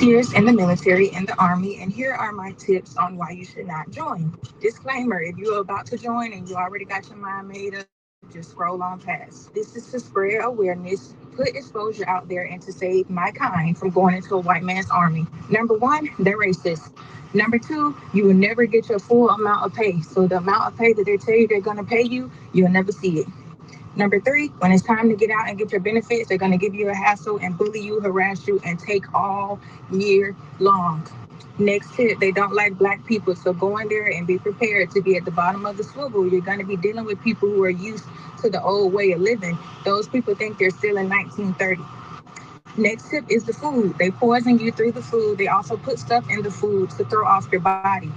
years in the military in the Army, and here are my tips on why you should not join. Disclaimer, if you're about to join and you already got your mind made up, just scroll on past. This is to spread awareness, put exposure out there, and to save my kind from going into a white man's army. Number one, they're racist. Number two, you will never get your full amount of pay. So the amount of pay that they tell you they're going to pay you, you'll never see it. Number three, when it's time to get out and get your benefits, they're going to give you a hassle and bully you, harass you, and take all year long. Next tip, they don't like black people, so go in there and be prepared to be at the bottom of the swivel. You're going to be dealing with people who are used to the old way of living. Those people think they're still in 1930. Next tip is the food. They poison you through the food. They also put stuff in the food to throw off your body.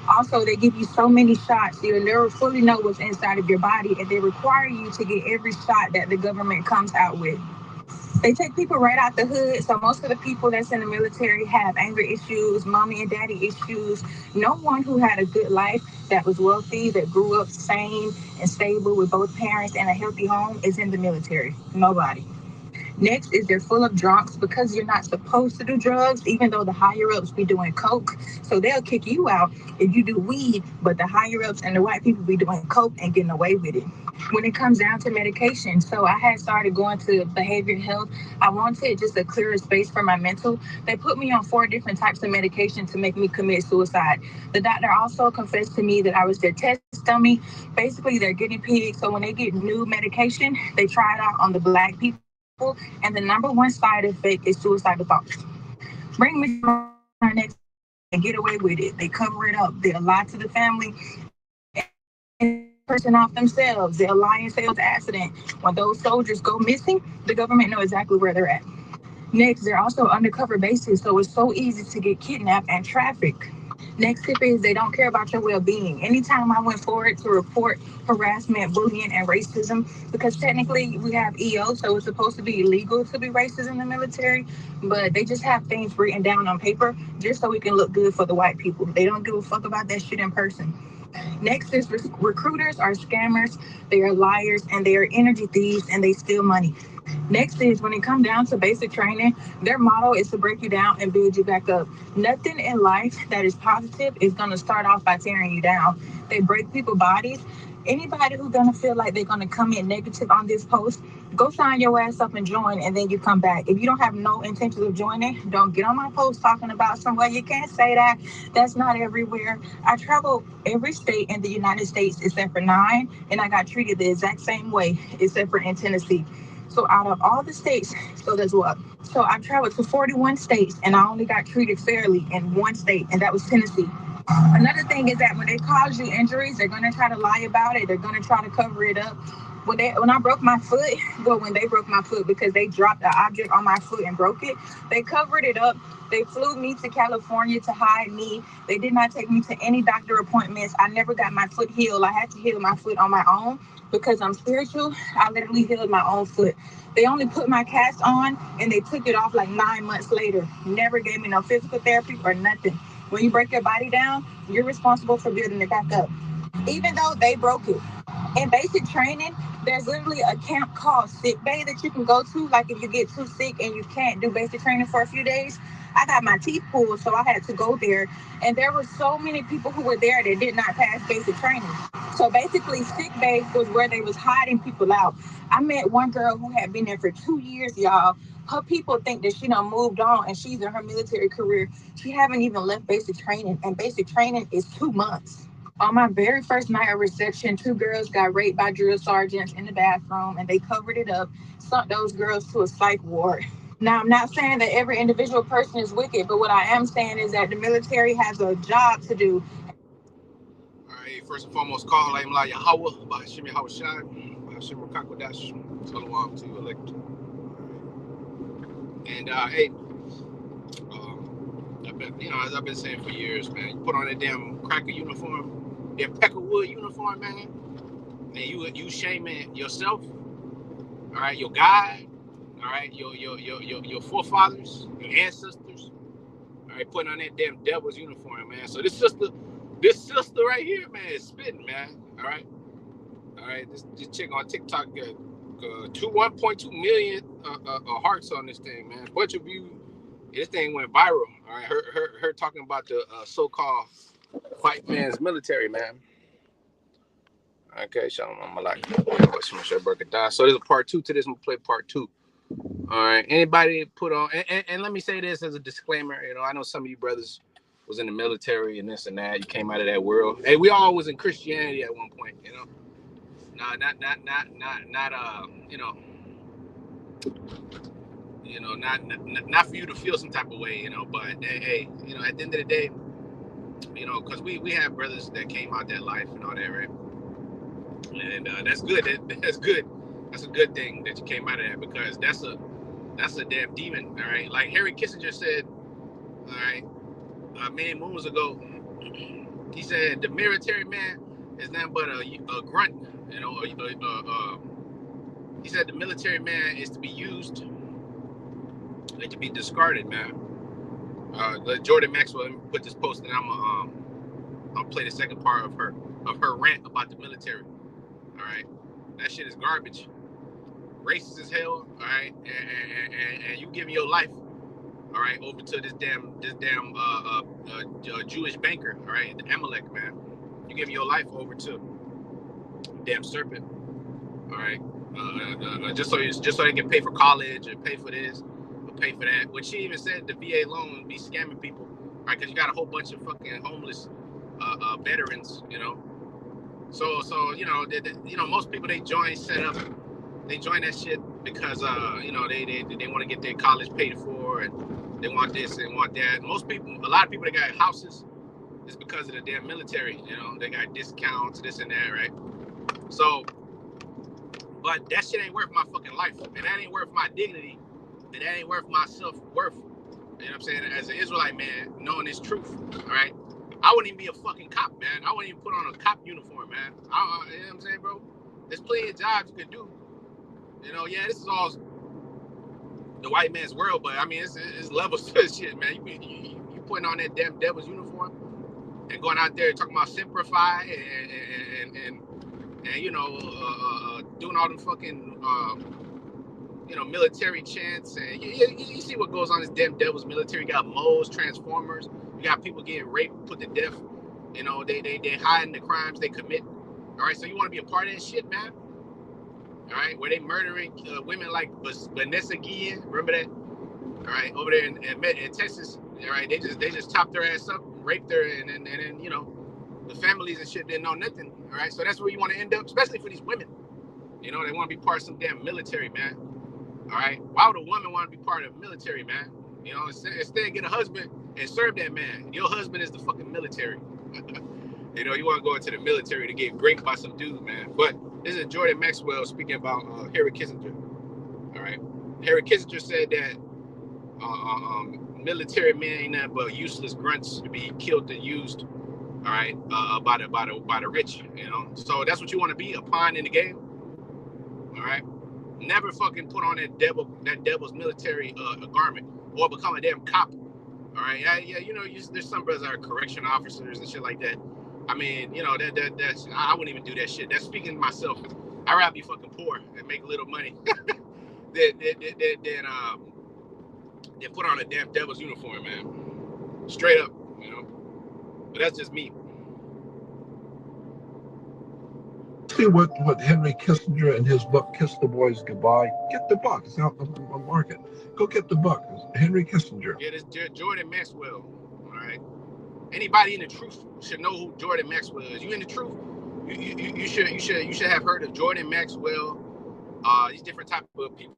Also, they give you so many shots, you'll never fully know what's inside of your body, and they require you to get every shot that the government comes out with. They take people right out the hood. So most of the people that's in the military have anger issues, mommy and daddy issues. No one who had a good life, that was wealthy, that grew up sane and stable with both parents and a healthy home is in the military. Nobody. Next is they're full of drunks because you're not supposed to do drugs, even though the higher ups be doing coke. So they'll kick you out if you do weed, but the higher ups and the white people be doing coke and getting away with it. When it comes down to medication, so I had started going to behavioral health. I wanted just a clearer space for my mental. They put me on 4 different types of medication to make me commit suicide. The doctor also confessed to me that I was their test dummy. Basically, they're guinea pigs. So when they get new medication, they try it out on the black people. And the number one side effect is suicidal thoughts. Bring me to my next tip is they get away with it. They cover it up. They'll lie to the family and take the person off themselves. They'll lie and say it was an accident. When those soldiers go missing, the government know exactly where they're at. Next, they're also undercover bases, so it's so easy to get kidnapped and trafficked. Next tip is they don't care about your well-being. Anytime I went forward to report harassment, bullying, and racism, because technically we have EO, so it's supposed to be illegal to be racist in the military, but they just have things written down on paper just so we can look good for the white people. They don't give a fuck about that shit in person. Next is recruiters are scammers, they are liars, and they are energy thieves, and they steal money. Next is when it comes down to basic training, their motto is to break you down and build you back up. Nothing in life that is positive is going to start off by tearing you down. They break people's bodies. Anybody who's going to feel like they're going to come in negative on this post, go sign your ass up and join, and then you come back. If you don't have no intentions of joining, don't get on my post talking about somewhere. You can't say that. That's not everywhere. I travel every state in the United States except for 9, and I got treated the exact same way except for in Tennessee. So out of all the states, so that's what. So I traveled to 41 states, and I only got treated fairly in one state, and that was Tennessee. Another thing is that when they cause you injuries, they're gonna try to lie about it. They're gonna try to cover it up. When I broke my foot, well, when they broke my foot because they dropped an object on my foot and broke it, they covered it up. They flew me to California to hide me. They did not take me to any doctor appointments. I never got my foot healed. I had to heal my foot on my own because I'm spiritual. I literally healed my own foot. They only put my cast on and they took it off like 9 months later. Never gave me no physical therapy or nothing. When you break your body down, you're responsible for building it back up, even though they broke it. In basic training, there's literally a camp called sick bay that you can go to. Like if you get too sick and you can't do basic training for a few days, I got my teeth pulled, so I had to go there. And there were so many people who were there that did not pass basic training. So basically, sick bay was where they was hiding people out. I met one girl who had been there for 2 years, y'all. Her people think that she done moved on and she's in her military career. She haven't even left basic training, and basic training is 2 months. On my very first night of reception, 2 girls got raped by drill sergeants in the bathroom, and they covered it up, sent those girls to a psych ward. Now, I'm not saying that every individual person is wicked, but what I am saying is that the military has a job to do. All right, first and foremost, call I'm La Yahweh, Bahashim Yahawashai, Bahashim Rakakwadash, Salawam to you, elect. And hey, I've been, as I've been saying for years, man, you put on that damn cracker uniform, that peckerwood uniform, man, and you shaming yourself, all right, your God, all right, your forefathers, your ancestors, all right, putting on that damn devil's uniform, man. So this sister right here, man, is spitting, man, all right. This chick on TikTok got 1.2 million hearts on this thing, man. Bunch of views. This thing went viral. All right, her talking about the so-called white man's military, man. Okay, so I'm like, break it down. So there's a part two to this. I'm gonna play part two. All right. Anybody put on and let me say this as a disclaimer. You know, I know some of you brothers was in the military and this and that. You came out of that world. Hey, we all was in Christianity at one point. You know, no, not not for you to feel some type of way. You know, but hey, you know, at the end of the day, you know, because we have brothers that came out that life and all that, right? And that's good. That's good. That's a good thing that you came out of that because that's a damn demon. All right, like Henry Kissinger said. All right, many moons ago, he said the military man is nothing but a grunt. You know, he said the military man is to be used and to be discarded, man. Jordan Maxwell put this post, and I'll play the second part of her rant about the military. All right, that shit is garbage, racist as hell. All right, and you giving your life, all right, over to this damn Jewish banker, all right, the Amalek, man. You giving your life over to damn serpent, all right, just so they can pay for college or pay for this or pay for that. Which she even said the VA loan be scamming people, right? Because you got a whole bunch of fucking homeless veterans, you know. So you know, most people they join that shit because you know they want to get their college paid for and they want this and want that. A lot of people that got houses is because of the damn military. You know, they got discounts, this and that, right? So, but that shit ain't worth my fucking life, and that ain't worth my dignity, and that ain't worth my self-worth. You know what I'm saying? As an Israelite man, knowing this truth, all right? I wouldn't even be a fucking cop, man. I wouldn't even put on a cop uniform, man. You know what I'm saying, bro? There's plenty of jobs you can do. You know, yeah, this is all the white man's world, but I mean, it's levels to this shit, man. You putting on that damn devil's uniform and going out there talking about simplify and you know, doing all them fucking you know, military chants, and you see what goes on in this damn devil's military. You got moles, transformers. You got people getting raped, put to death. You know, they hiding the crimes they commit. All right, so you want to be a part of that shit, man? All right, where they murdering women like Vanessa Guillen, remember that? All right, over there in Texas. All right, they just chopped her ass up, raped her, and then you know, the families and shit didn't know nothing. All right, so that's where you want to end up, especially for these women. You know, they want to be part of some damn military, man. All right, why would a woman want to be part of the military, man? You know, instead get a husband and serve that man. Your husband is the fucking military. You know, you want to go into the military to get raped by some dude, man. But this is Jordan Maxwell speaking about Henry Kissinger. All right, Henry Kissinger said that military men ain't nothing but useless grunts to be killed and used. All right, by the rich. You know, so that's what you want to be, a pawn in the game. All right, never fucking put on that devil's military garment or become a damn cop. All right, yeah, you know, there's some brothers that are correction officers and shit like that. I mean, you know, that's I wouldn't even do that shit. That's speaking to myself. I'd rather be fucking poor and make a little money than put on a damn devil's uniform, man. Straight up, you know. But that's just me. See what Henry Kissinger in his book "Kiss the Boys Goodbye." Get the book; it's out on the market. Go get the book. It's Henry Kissinger. Yeah, this Jordan Maxwell. All right. Anybody in the truth should know who Jordan Maxwell is. You in the truth? You should have heard of Jordan Maxwell. These different type of people.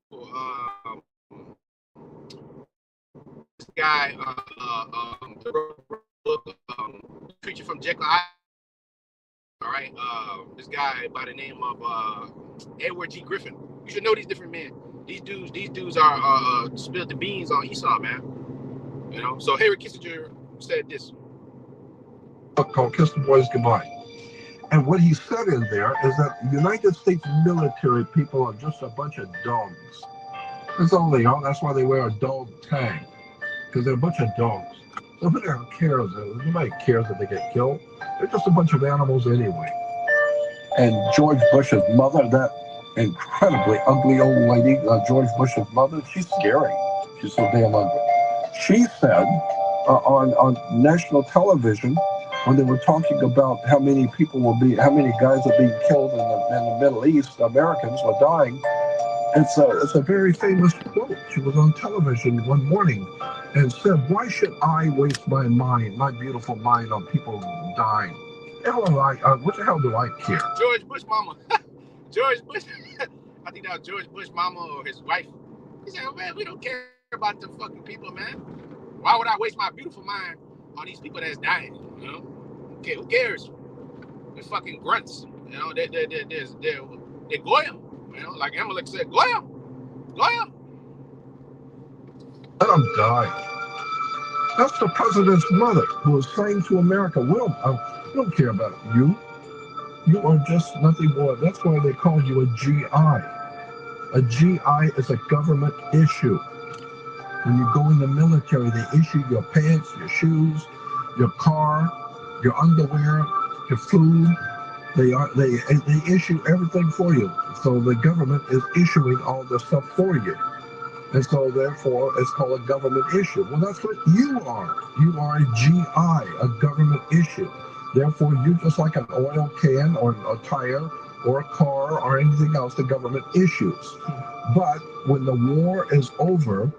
This guy, preacher from Jekyll Island. All right, this guy by the name of Edward G. Griffin. You should know these different men. These dudes are spilled the beans on Esau, man. You know. So Henry Kissinger said this. Book called "Kiss the Boys Goodbye," and what he said in there is that the United States military people are just a bunch of dogs. That's all they are. That's why they wear a dog tag, because they're a bunch of dogs. So who cares? Nobody cares if they get killed. They're just a bunch of animals anyway. And George Bush's mother, that incredibly ugly old lady, George Bush's mother, she's scary. She's so damn ugly. She said on national television when they were talking about how many guys are being killed in the Middle East, Americans were dying. It's a very famous quote. She was on television one morning and said, "Why should I waste my beautiful mind, on people dying? What the hell do I care?" George Bush mama. George Bush. I think that was George Bush mama or his wife. He said, oh, man, we don't care about the fucking people, man. Why would I waste my beautiful mind on these people that's dying? You know? Okay, who cares? They're fucking grunts. You know, they're goyim. You know, like Amalek said, goyim. Goyim. Let them die. That's the president's mother who is saying to America, we don't care about you. You are just nothing more. That's why they call you a GI. A GI is a government issue. When you go in the military, they issue your pants, your shoes, your car, your underwear, your food. They issue everything for you. So the government is issuing all this stuff for you. And so therefore it's called a government issue. Well, that's what you are. You are a GI, a government issue. Therefore, you're just like an oil can or a tire or a car or anything else the government issues. But when the war is over,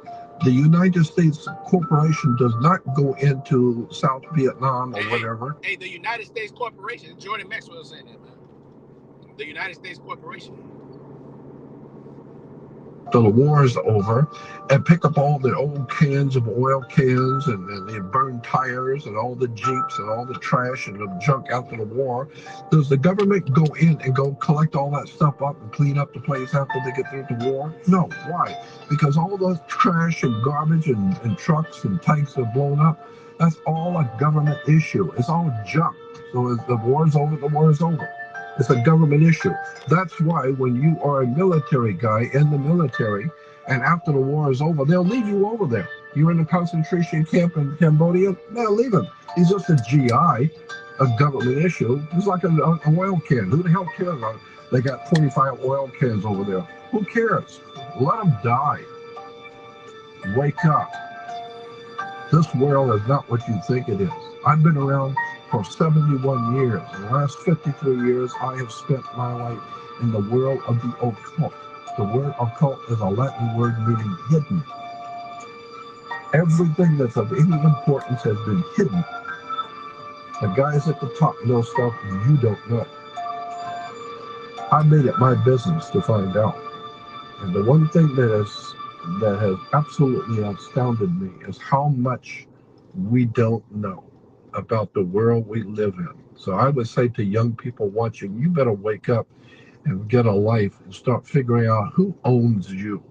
the United States corporation does not go into South Vietnam or whatever. Hey, the United States corporation, Jordan Maxwell saying that, man. The United States corporation. Till the war is over, and pick up all the old cans of oil cans and the burned tires and all the jeeps and all the trash and the junk after the war. Does the government go in and go collect all that stuff up and clean up the place after they get through the war? No. Why? Because all those trash and garbage and trucks and tanks are blown up. That's all a government issue. It's all junk. So as the war is over, the war is over. It's a government issue. That's why when you are a military guy in the military, and after the war is over, they'll leave you over there. You're in a concentration camp in Cambodia, they'll leave him. He's just a GI, a government issue. He's like an oil can. Who the hell cares? They got 25 oil cans over there. Who cares? Let them die. Wake up. This world is not what you think it is. I've been around for 71 years. In the last 53 years, I have spent my life in the world of the occult. The word occult is a Latin word meaning hidden. Everything that's of any importance has been hidden. The guys at the top know stuff you don't know. I made it my business to find out. And the one thing that has absolutely astounded me is how much we don't know about the world we live in. So I would say to young people watching, you better wake up and get a life and start figuring out who owns you.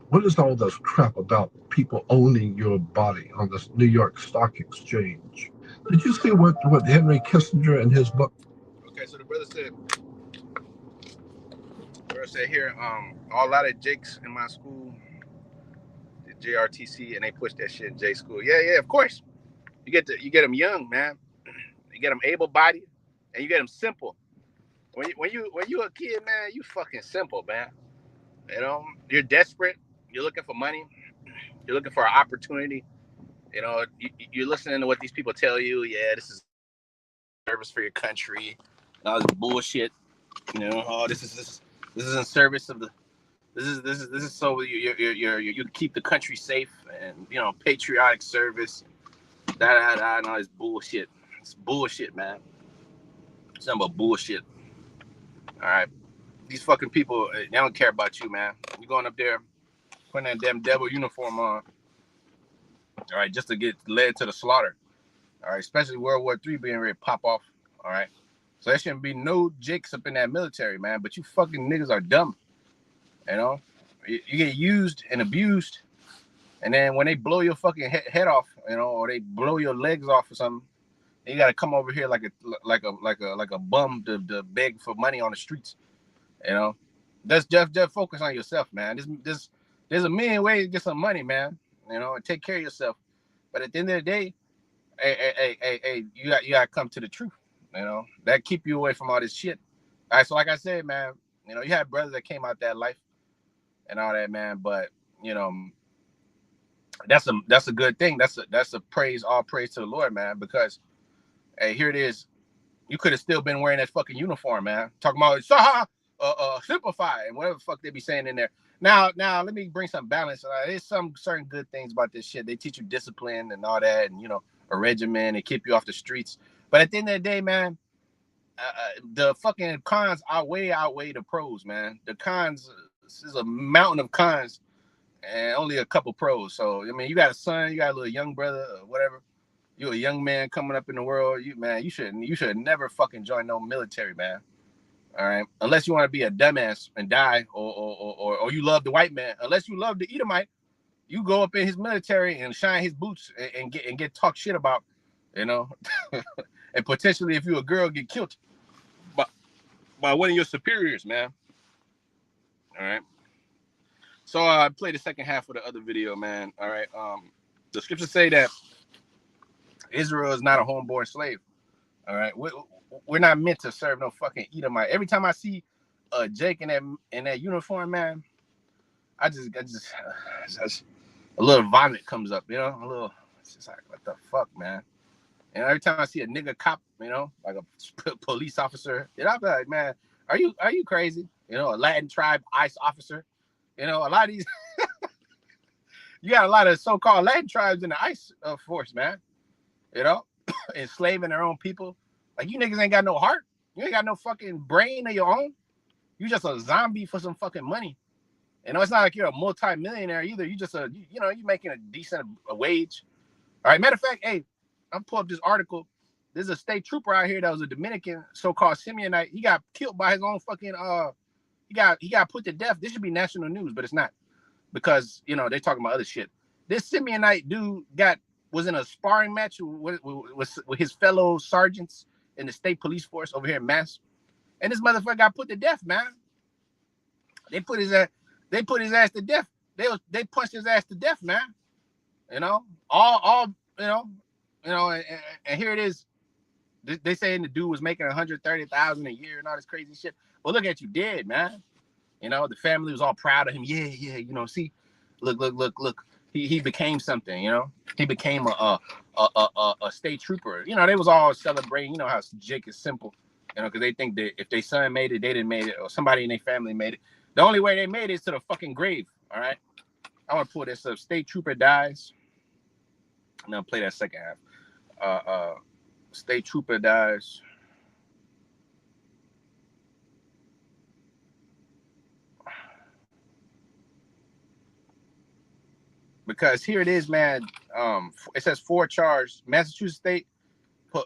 What is all this crap about people owning your body on this New York Stock Exchange? Did you see what Henry Kissinger in his book? Okay, so the brother said here, a lot of Jakes in my school, the JRTC, and they push that shit in J school. Yeah, of course. You get them young, man. You get them able-bodied, and you get them simple. When you a kid, man, you fucking simple, man. You know, you're desperate. You're looking for money. You're looking for an opportunity. You know, you're listening to what these people tell you. Yeah, this is service for your country. And all this bullshit. You know, oh, this is in service of the. This is so you keep the country safe and patriotic service. And all this bullshit. It's bullshit, man. It's nothing but bullshit. All right, these fucking people, they don't care about you, man. You going up there, putting that damn devil uniform on. All right, just to get led to the slaughter. All right, especially World War III being ready to pop off. All right, so there shouldn't be no jakes up in that military, man. But you fucking niggas are dumb. You know, you get used and abused, and then when they blow your fucking head off, or they blow your legs off or something, you gotta come over here like a bum to beg for money on the streets. You know, that's just focus on yourself, man. There's a million ways to get some money, man. And take care of yourself. But at the end of the day, hey, you gotta come to the truth. That keep you away from all this shit. All right, so like I said, man, you had brothers that came out that life and all that, man. But That's a good thing. That's a praise, all praise to the Lord, man. Because hey, here it is. You could have still been wearing that fucking uniform, man. Talking about simplify and whatever the fuck they be saying in there. Now let me bring some balance. There's some certain good things about this shit. They teach you discipline and all that, and a regimen and keep you off the streets. But at the end of the day, man, the fucking cons outweigh the pros, man. The cons is a mountain of cons and only a couple pros. So I mean, you got a son, you got a little young brother, or whatever. You're a young man coming up in the world. You should never fucking join no military, man. All right, unless you want to be a dumbass and die, or you love the white man. Unless you love the Edomite, you go up in his military and shine his boots and get talked shit about, and potentially if you're a girl get killed by one of your superiors, man. All right. So I played the second half of the other video, man. All right. The scriptures say that Israel is not a homeborn slave. All right. We're not meant to serve no fucking Edomite. Every time I see Jake in that uniform, man, I just a little vomit comes up, a little. It's just like, what the fuck, man. And every time I see a nigga cop, like a police officer, I'm like, man, are you crazy? A Latin tribe ICE officer. A lot of these, you got a lot of so-called Latin tribes in the ICE force, man. Enslaving their own people. Like, you niggas ain't got no heart. You ain't got no fucking brain of your own. You just a zombie for some fucking money. It's not like you're a multi-millionaire either. You just you're making a decent wage. All right. Matter of fact, hey, I'm pulling up this article. There's a state trooper out here that was a Dominican, so-called Simeonite. He got killed by his own fucking he got put to death. This should be national news, but it's not, because they're talking about other shit. This Simeonite dude was in a sparring match with his fellow sergeants in the state police force over here in Mass, and this motherfucker got put to death, man. They put his ass to death. They punched his ass to death, man. And here it is. They saying the dude was making $130,000 a year and all this crazy shit. Well, look at you dead, man. The family was all proud of him. Yeah. See, look. He became something. He became a state trooper. They was all celebrating. You know how Jake is simple. Because they think that if their son made it, they didn't make it, or somebody in their family made it. The only way they made it is to the fucking grave. All right. I want to pull this up. State trooper dies. And I'll play that second half. State trooper dies. Because here it is, man. It says 4 charged. Massachusetts State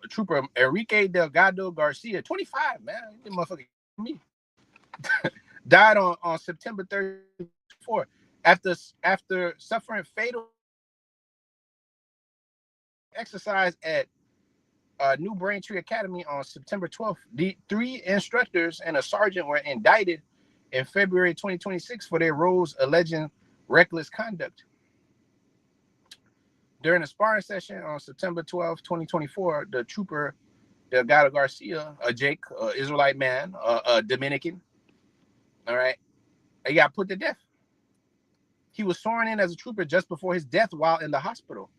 Trooper Enrique Delgado Garcia, 25, man. This motherfucker me. Died on September 34 after suffering fatal exercise at New Braintree Academy on September 12th. The 3 instructors and a sergeant were indicted in February 2026 for their roles alleging reckless conduct. During a sparring session on September 12, 2024, the trooper Delgado Garcia, a Jake, Israelite man, a Dominican, all right, he got put to death. He was sworn in as a trooper just before his death while in the hospital.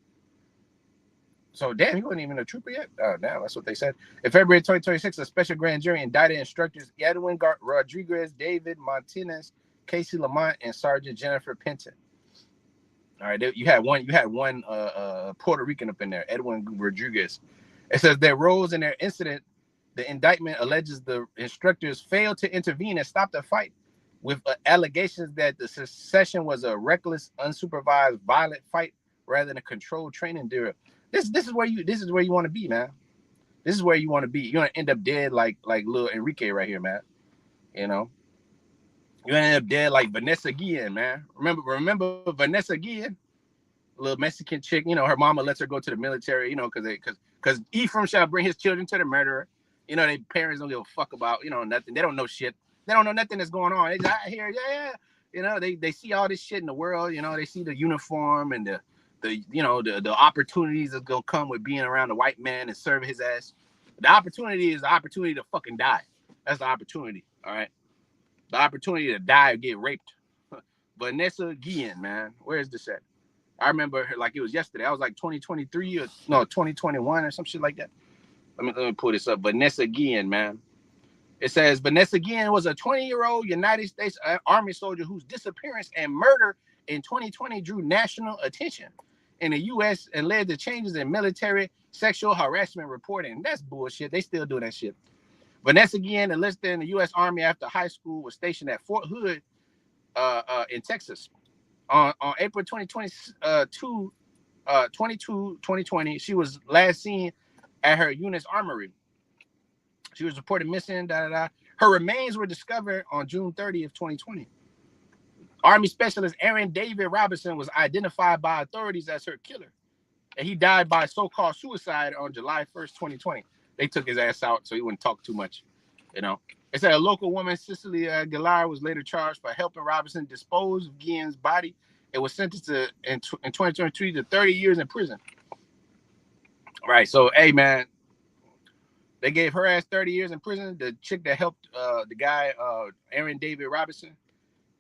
So, damn, he wasn't even a trooper yet? Oh, damn, that's what they said. In February 2026, a special grand jury indicted instructors Edwin Rodriguez, David Martinez, Casey Lamont, and Sergeant Jennifer Penton. All right, you had one Puerto Rican up in there, Edwin Rodriguez. It says their roles in their incident. The indictment alleges the instructors failed to intervene and stop the fight, with allegations that the session was a reckless, unsupervised, violent fight rather than a controlled training drill. This is where you want to be, man. This is where you want to be. You're gonna end up dead like little Enrique right here, man. You're gonna end up dead like Vanessa Guillen, man. Remember Vanessa Guillen, little Mexican chick. Her mama lets her go to the military. Because Ephraim shall bring his children to the murderer. Their parents don't give a fuck about nothing. They don't know shit. They don't know nothing that's going on. They just out here, yeah. They see all this shit in the world. They see the uniform and the opportunities that's gonna come with being around the white man and serving his ass. The opportunity is the opportunity to fucking die. That's the opportunity. All right. The opportunity to die or get raped. Vanessa Guillen, man. Where is this at? I remember her like it was yesterday. I was like 2023 or no 2021 or some shit like that. Let me pull this up. Vanessa Guillen, man. It says Vanessa Guillen was a 20-year-old United States Army soldier whose disappearance and murder in 2020 drew national attention in the U.S. and led to changes in military sexual harassment reporting. That's bullshit. They still do that shit. Vanessa Guillen enlisted in the U.S. Army after high school, was stationed at Fort Hood in Texas. On April 2022, 2020, she was last seen at her unit's armory. She was reported missing. Her remains were discovered on June 30th, 2020. Army specialist Aaron David Robinson was identified by authorities as her killer, and he died by so-called suicide on July 1st, 2020. They took his ass out so he wouldn't talk too much, you know. It said a local woman, Cicely Galar, was later charged for helping Robinson dispose of Guillen's body and was sentenced to in 2023 to 30 years in prison. Right. So, hey, man, they gave her ass 30 years in prison. The chick that helped the guy, Aaron David Robinson,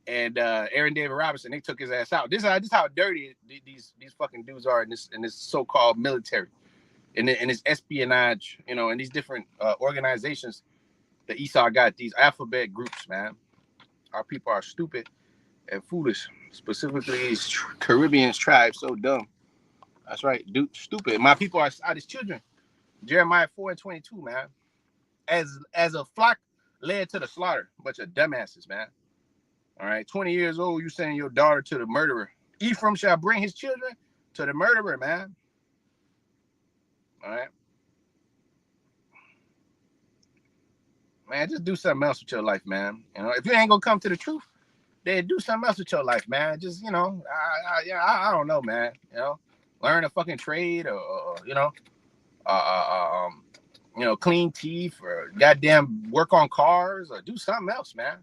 and Aaron David Robinson, they took his ass out. This is how dirty these fucking dudes are in this so-called military, in this espionage, you know, in these different organizations that Esau got, these alphabet groups, man. Our people are stupid and foolish. Specifically, these Caribbean tribes, so dumb. That's right, dude, stupid. My people are his children. Jeremiah 4:22, man. As a flock led to the slaughter, bunch of dumbasses, man. All right, 20 years old, you sending your daughter to the murderer. Ephraim shall bring his children to the murderer, man. All right. Man, just do something else with your life, man. You know, if you ain't gonna come to the truth, then do something else with your life, man. Just, you know, I don't know, man. You know, learn a fucking trade, or you know, clean teeth, or goddamn work on cars, or do something else, man.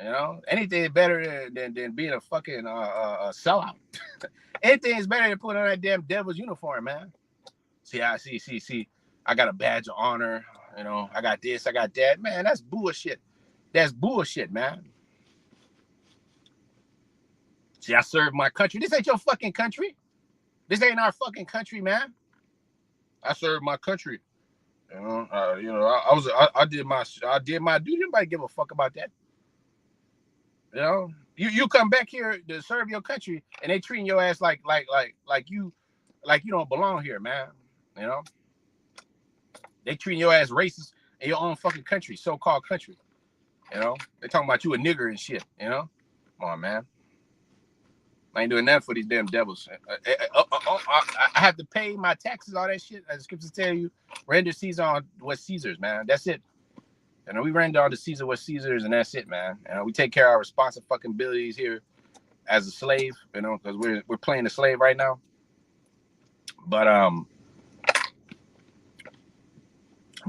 You know, anything is better than being a fucking sellout. Anything is better than putting on that damn devil's uniform, man. See, I got a badge of honor. You know, I got this, I got that. Man, that's bullshit. That's bullshit, man. See, I serve my country. This ain't your fucking country. This ain't our fucking country, man. I serve my country. You know, I did my duty. Nobody give a fuck about that. You know, you come back here to serve your country, and they treating your ass like you don't belong here, man. You know, they treating your ass racist in your own fucking country, so-called country. You know, they talking about you a nigger and shit. You know, come on, man. I ain't doing that for these damn devils. I have to pay my taxes, all that shit. As the scriptures tell you, render Caesar on what's Caesar's, man. That's it. You know, we render on to Caesar what's Caesar's, and that's it, man. You know, we take care of our responsibilities here as a slave, you know, because we're playing the slave right now. But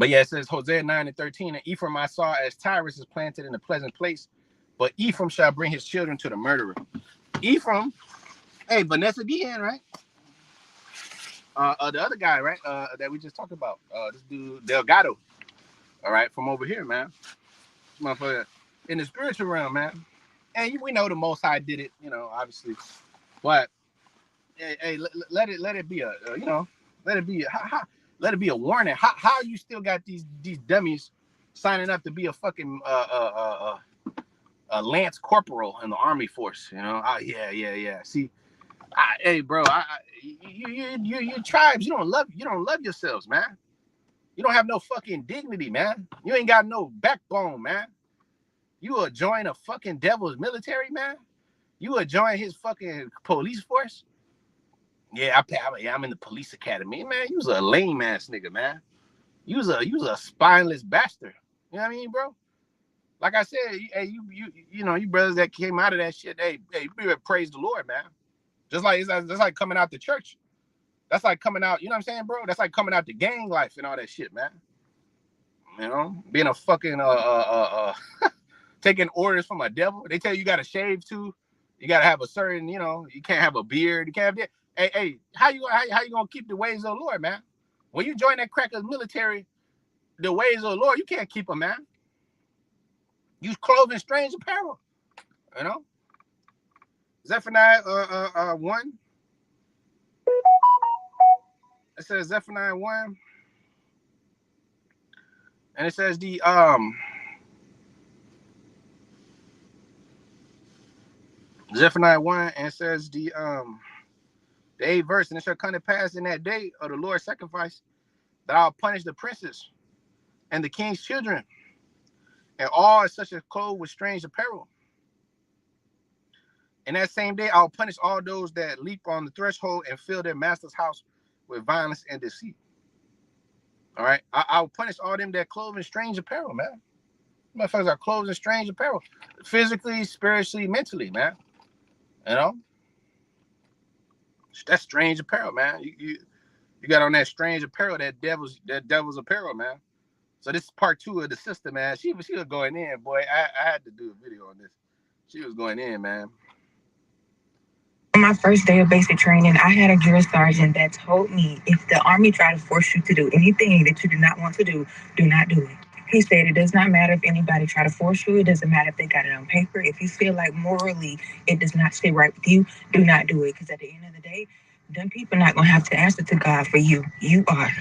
yeah, it says Hosea 9:13, and Ephraim I saw as Tyrus is planted in a pleasant place, but Ephraim shall bring his children to the murderer. Ephraim, hey, Vanessa Guillen, right? The other guy, right? That we just talked about, this dude Delgado, all right, from over here, man. This motherfucker in the spiritual realm, man. And we know the Most High did it, you know, obviously. But hey, let it be a, you know, let it be a warning. How you still got these dummies signing up to be a fucking a lance corporal in the army force? You know, yeah. See, hey, bro, you tribes, you don't love yourselves, man. You don't have no fucking dignity, man. You ain't got no backbone, man. You will join a fucking devil's military, man. You will join his fucking police force. Yeah, I'm in the police academy, man. You was a lame ass nigga, man. You was a spineless bastard. You know what I mean, bro? Like I said, hey, you know, you brothers that came out of that shit, hey, you better praise the Lord, man. Just like coming out the church. That's like coming out, you know what I'm saying, bro? That's like coming out the gang life and all that shit, man. You know, being a fucking taking orders from a devil. They tell you gotta shave too. You gotta have a certain, you know, you can't have a beard. You can't have that. Hey, how you gonna keep the ways of the Lord, man? When you join that crackers military, the ways of the Lord, you can't keep them, man. Use clothing strange apparel. You know? Zephaniah 1. It says Zephaniah 1, and it says Zephaniah 1, and it says the 8th verse, and it shall come to pass in that day of the Lord's sacrifice that I'll punish the princes and the king's children, and all such as clothed with strange apparel. In that same day, I'll punish all those that leap on the threshold and fill their master's house with violence and deceit. All right, I'll punish all them that clothe in strange apparel, man. Motherfuckers are clothed in strange apparel, physically, spiritually, mentally, man. You know, that's strange apparel, man. You got on that strange apparel, that devil's apparel, man. So this is part 2 of the sister, man. She was going in, boy. I had to do a video on this. She was going in, man. On my first day of basic training, I had a drill sergeant that told me if the Army tried to force you to do anything that you do not want to do not do it. He said it does not matter if anybody try to force you. It doesn't matter if they got it on paper. If you feel like morally it does not sit right with you, do not do it. Because at the end of the day, them people not going to have to answer to God for you. You are.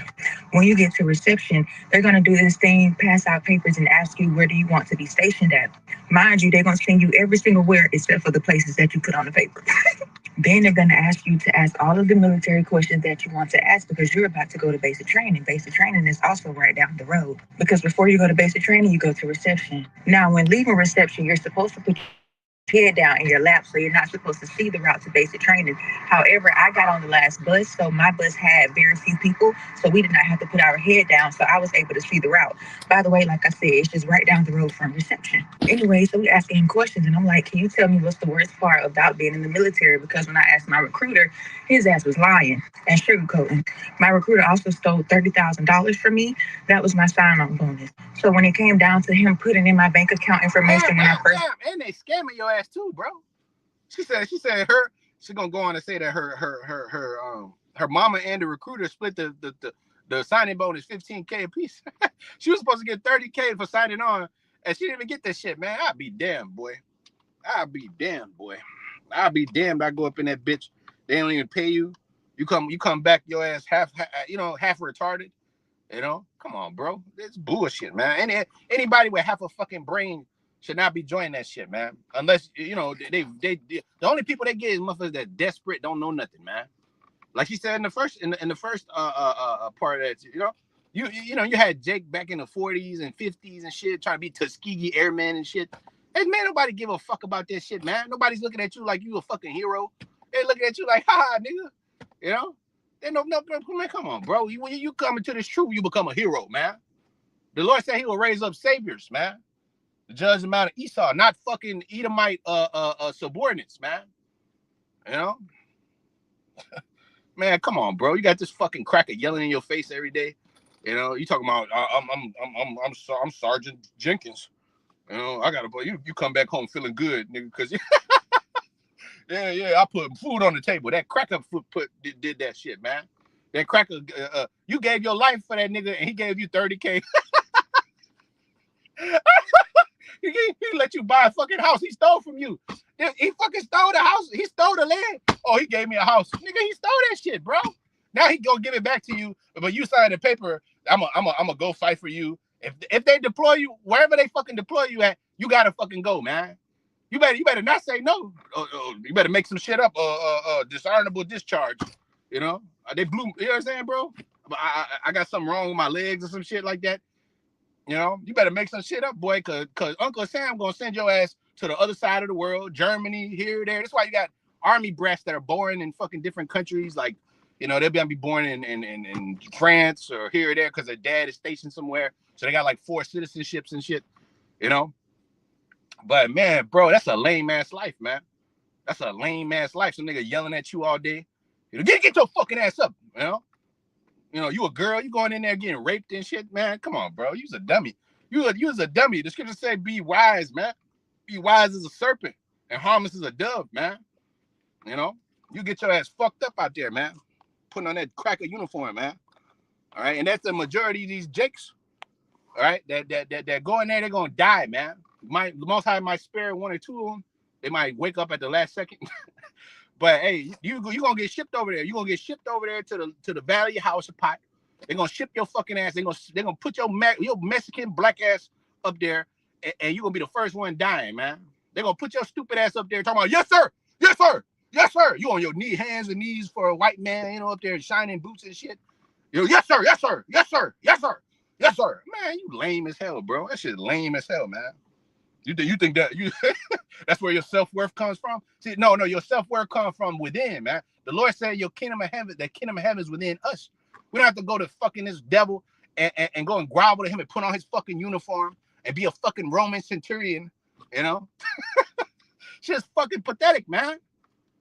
When you get to reception, they're going to do this thing, pass out papers and ask you where do you want to be stationed at. Mind you, they're going to send you every single where except for the places that you put on the paper. Then they're going to ask you to ask all of the military questions that you want to ask because you're about to go to basic training. Basic training is also right down the road because before you go to basic training, you go to reception. Now, when leaving reception, you're supposed to put head down in your lap, so you're not supposed to see the route to basic training. However, I got on the last bus, so my bus had very few people, so we did not have to put our head down, so I was able to see the route. By the way, like I said, it's just right down the road from reception. Anyway, so we asking him questions, and I'm like, can you tell me what's the worst part about being in the military? Because when I asked my recruiter, his ass was lying and sugarcoating. My recruiter also stole $30,000 from me. That was my sign-on bonus. So when it came down to him putting in my bank account information when I first... And they scamming your ass too, bro. She said she's gonna go on and say that her mama and the recruiter split the signing bonus $15K a piece. She was supposed to get $30K for signing on, and she didn't even get that shit, man. I'll be damned, boy. I'll be damned. I go up in that bitch. They don't even pay you. You come back, your ass half retarded. You know, come on, bro. It's bullshit, man. Anybody with half a fucking brain should not be joining that shit, man. Unless they the only people they get is motherfuckers that desperate, don't know nothing, man. Like she said in the first part of that, you had Jake back in the 40s and 50s and shit trying to be Tuskegee Airman and shit. Hey man, nobody give a fuck about that shit, man. Nobody's looking at you like you a fucking hero. They looking at you like, ha, nigga. You know? They no, man, come on, bro. When you come into this truth, you become a hero, man. The Lord said he will raise up saviors, man. The judge the amount of Esau, not fucking Edomite subordinates, man. You know? Man, come on, bro. You got this fucking cracker yelling in your face every day. You know, you talking about I'm Sergeant Jenkins. You know, I gotta you come back home feeling good, nigga, because yeah, I put food on the table. That cracker did that shit, man. That cracker, you gave your life for that nigga, and he gave you $30K. he let you buy a fucking house. He stole from you. He fucking stole the house. He stole the land. Oh, he gave me a house, nigga. He stole that shit, bro. Now he gonna give it back to you, but you signed the paper. I'm gonna go fight for you. If they deploy you wherever they fucking deploy you at, you gotta fucking go, man. You better not say no. You better make some shit up. Dishonorable discharge. You know, they blew. You know what I'm saying, bro? I got something wrong with my legs or some shit like that. You know, you better make some shit up, boy, cause Uncle Sam gonna send your ass to the other side of the world, Germany, here, there. That's why you got army brats that are born in fucking different countries, like, you know, they'll be born in France or here or there because their dad is stationed somewhere. So they got like 4 citizenships and shit, you know. But man, bro, that's a lame ass life, man. That's a lame ass life. Some nigga yelling at you all day. You know, get your fucking ass up, you know. You know, you a girl, you going in there getting raped and shit, man. Come on, bro. You's a dummy. You was a dummy. The scripture say, be wise, man. Be wise as a serpent and harmless as a dove, man. You know, you get your ass fucked up out there, man. Putting on that cracker uniform, man. All right, and that's the majority of these jakes. All right, that go in there, they're gonna die, man. The Most High might spare 1 or 2 of them. They might wake up at the last second. But hey, you gonna get shipped over there. You gonna get shipped over there to the Valley House of Pot. They're gonna ship your fucking ass. They're gonna put your Mexican black ass up there, and you're gonna be the first one dying, man. They're gonna put your stupid ass up there talking about, yes, sir, yes, sir, yes, sir. You on your hands and knees for a white man, up there shining boots and shit. Yes, sir, yes, sir, yes, sir, yes, sir, yes, sir. Man, you lame as hell, bro. That shit lame as hell, man. You think that you that's where your self-worth comes from? See, no, your self-worth comes from within, man. The Lord said your kingdom of heaven, the kingdom of heaven is within us. We don't have to go to fucking this devil and go and grovel to him and put on his fucking uniform and be a fucking Roman centurion, Shit's fucking pathetic, man.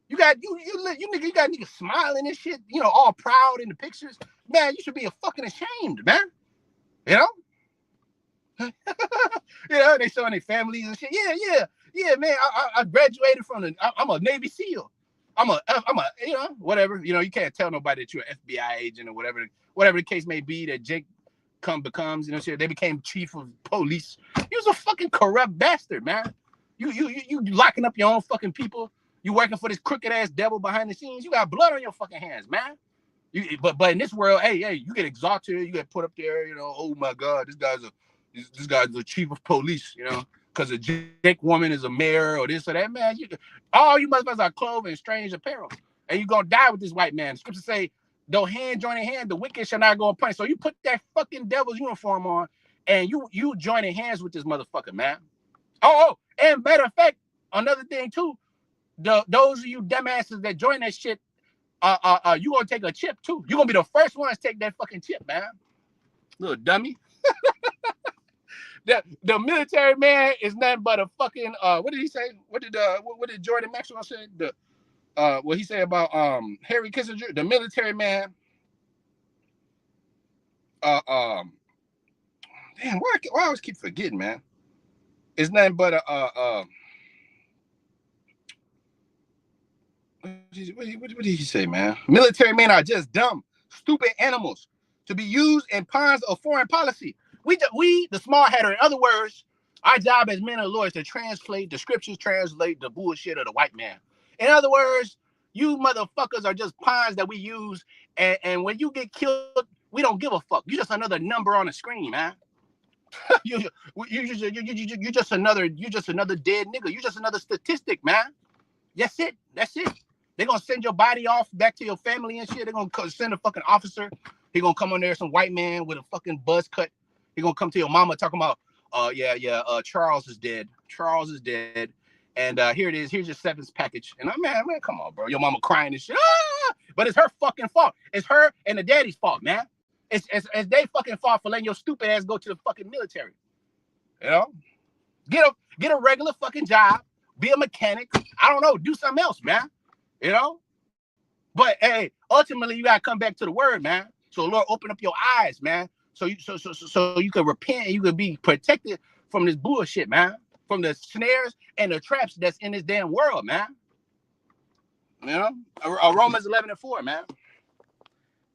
You got niggas smiling and shit, all proud in the pictures. Man, you should be fucking ashamed, man. They showing their families and shit. Yeah, man. I graduated from I'm a Navy SEAL. I'm a whatever. You can't tell nobody that you're an FBI agent or whatever the case may be that Jake becomes. They became chief of police. He was a fucking corrupt bastard, man. You locking up your own fucking people. You working for this crooked ass devil behind the scenes. You got blood on your fucking hands, man. But in this world, hey, you get exalted. You get put up there. Oh my God, this guy's the chief of police. Because a Jake woman is a mayor or this or that, man. All you motherfuckers are clothed in strange apparel. And you're going to die with this white man. Scripture say, though hand join in hand, the wicked shall not go unpunished. So you put that fucking devil's uniform on and you joining hands with this motherfucker, man. Oh, and matter of fact, another thing too, those of you dumbasses that join that shit, you going to take a chip too. You're going to be the first ones to take that fucking chip, man. Little dummy. The military man is nothing but a fucking what did he say? What did Jordan Maxwell say? What he said about Harry Kissinger, the military man. Damn, why I always keep forgetting, man? It's nothing but what did he say, man? Military men are just dumb, stupid animals to be used in pawns of foreign policy. We, the small hatter, in other words, our job as men and lawyers to translate the scriptures, translate the bullshit of the white man. In other words, you motherfuckers are just pawns that we use, and when you get killed, we don't give a fuck. You're just another number on the screen, man. you're just another dead nigga. You're just another statistic, man. That's it. They're gonna send your body off back to your family and shit. They're gonna send a fucking officer. He gonna come on there, some white man with a fucking buzz cut. He gonna come to your mama talking about, Charles is dead. And here it is. Here's your severance package. And man, come on, bro. Your mama crying and shit. But it's her fucking fault. It's her and the daddy's fault, man. It's they fucking fault for letting your stupid ass go to the fucking military. Get a regular fucking job. Be a mechanic. I don't know. Do something else, man. But hey, ultimately you gotta come back to the word, man. So Lord, open up your eyes, man. So you can repent and you can be protected from this bullshit, man. From the snares and the traps that's in this damn world, man. Romans 11:4, man.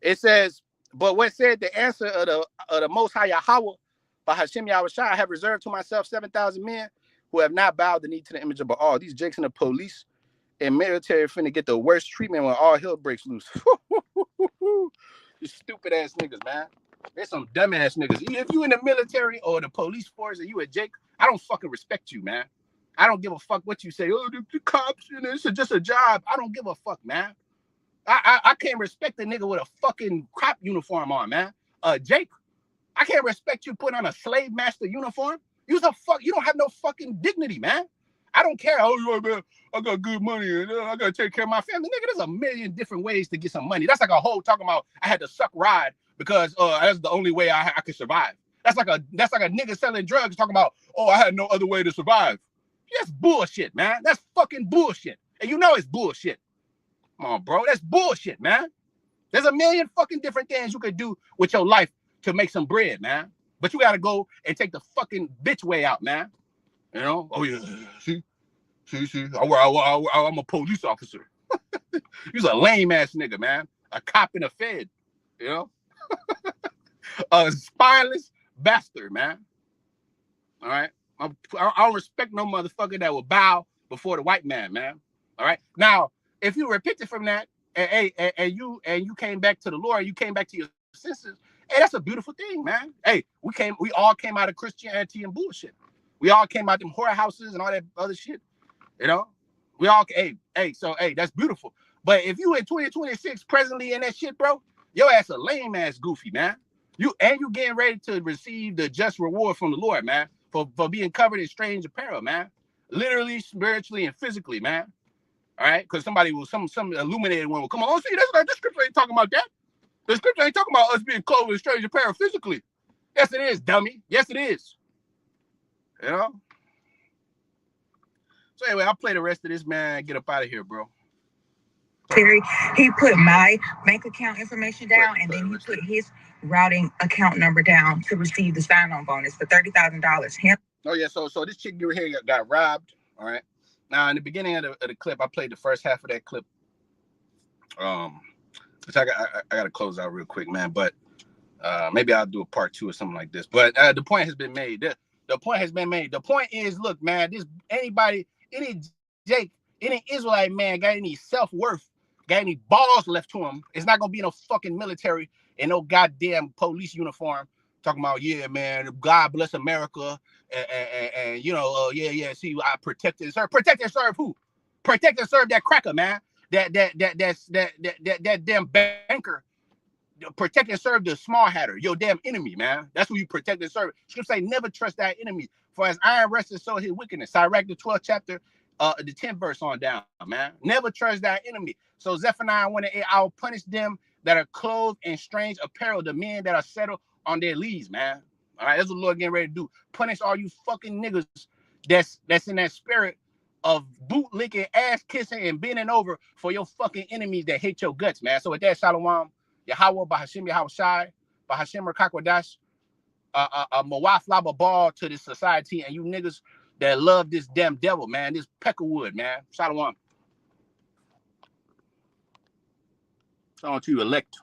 It says, but what said the answer of the Most High Yahweh by Hashem Yahushua, I have reserved to myself 7,000 men who have not bowed the knee to the image of Baal. These jakes in the police and military finna get the worst treatment when all hell breaks loose. You stupid ass niggas, man. There's some dumb ass niggas. If you in the military or the police force and you a Jake, I don't fucking respect you, man. I don't give a fuck what you say. Oh, the cops, this is just a job. I don't give a fuck, man. I can't respect a nigga with a fucking cop uniform on, man. Jake, I can't respect you putting on a slave master uniform. You don't have no fucking dignity, man. I don't care. Oh, man, I got good money and I gotta take care of my family. Nigga, there's a million different ways to get some money. That's like a whole talking about I had to suck ride because that's the only way I could survive. That's like a nigga selling drugs talking about, oh, I had no other way to survive. That's bullshit, man. That's fucking bullshit. And you know it's bullshit. Come on, bro. That's bullshit, man. There's a million fucking different things you could do with your life to make some bread, man. But you gotta go and take the fucking bitch way out, man. Oh yeah, see, I'm a police officer. He's a lame ass nigga, man. A cop in a fed, a spineless bastard, man. All right, I don't respect no motherfucker that will bow before the white man, man. All right, now if you repented from that, and you came back to the Lord, you came back to your senses. Hey, that's a beautiful thing, man. Hey, we all came out of Christianity and bullshit. We all came out them whorehouses and all that other shit. You know, we all so that's beautiful. But if you in 2026 presently in that shit, bro, your ass a lame ass goofy, man. You getting ready to receive the just reward from the Lord, man, for being covered in strange apparel, man. Literally, spiritually, and physically, man. All right, because somebody will some illuminated one will come on. Oh, see, that's like the scripture ain't talking about that. The scripture ain't talking about us being clothed in strange apparel physically. Yes, it is, dummy. Yes, it is. You know. So anyway, I'll play the rest of this, man. Get up out of here, bro. Terry, he put my bank account information down, and then he put his routing account number down to receive the sign-on bonus for $30,000. Him. Oh yeah, so this chick here got robbed. All right. Now in the beginning of the clip, I played the first half of that clip. Which I got to close out real quick, man. But maybe I'll do a part 2 or something like this. But the point has been made. The point has been made. The point is, look, man, any Jake, any Israelite man got any self-worth, got any balls left to him, it's not gonna be no fucking military and no goddamn police uniform talking about, yeah, man, God bless America, and you know, yeah. See, I protect and serve. Protect and serve who? Protect and serve that cracker, man. That damn banker. Protect and serve the small hatter, your damn enemy, man. That's who you protect and serve. Scripture say, never trust that enemy. For as iron rested, so his wickedness. Sirach, the 12th chapter, the 10th verse on down, man. Never trust that enemy. So Zephaniah 1:8, I'll punish them that are clothed in strange apparel, the men that are settled on their leads, man. All right, that's what the Lord getting ready to do. Punish all you fucking niggas that's in that spirit of boot licking, ass kissing, and bending over for your fucking enemies that hate your guts, man. So with that, Shalom. Yahweh, Bahashim Yahweh Shai, Bahashim Rakakwadash, Mawaf Laba Ball to this society, and you niggas that love this damn devil, man, this peckerwood, man. Shalom. Shalom to you, elect.